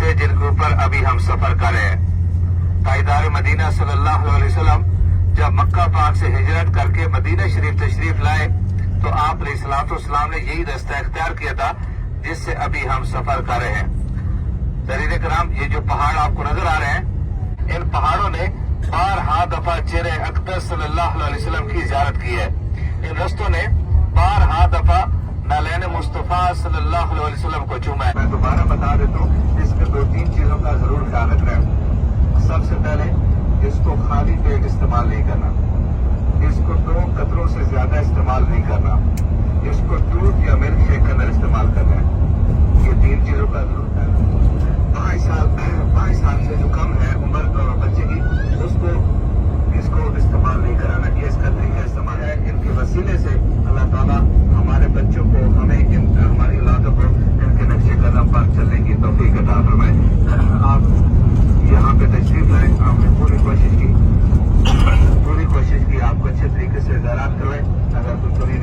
पे जिनके ऊपर अभी हम सफर कर रहे हैं। ताजदार मदीना सल्लल्लाहु अलैहि वसल्लम जब मक्का पाक से हिजरत करके मदीना शरीफ तशरीफ लाए तो आप अलैहिस्सलाम ने यही रास्ता इख्तियार किया था जिससे अभी हम सफर कर रहे हैं। दरीर कराम, ये जो पहाड़ आपको नजर आ रहे हैं, इन पहाड़ों ने 12 दफा चेहरे अक़दस सल्लल्लाहु अलैहि वसल्लम की ज़ियारत की है। इन रस्तों ने 12 दफा नालैन मुस्तफ़ा सल्लल्लाहु अलैहि वसल्लम को चूमा है। मैं दोबारा बता देता हूँ, इसमें 2-3 चीजों का जरूर ख्याल रखना। सबसे पहले इसको खाली पेट इस्तेमाल नहीं करना, इसको 2 कतरों से ज्यादा इस्तेमाल नहीं करना, इसको दूध या मिल्क शेक के अंदर इस्तेमाल करना है। ये 3 चीजों का जरूर ख्याल रखना। 5 साल से जो कम है उम्र बच्चे की, इसको इस्तेमाल नहीं कराना। ये इसका तरीका इस्तेमाल है। इनके वसीले से अल्लाह ताला हमारे बच्चों को, हमें हमारी औलादों को इनके नक्शे कदम पर चलने की तौफीक अता फरमाए। आप यहाँ पे तशरीफ लाए, आपने पूरी कोशिश की आपको अच्छे तरीके से ज़रात करवाए। अगर कोई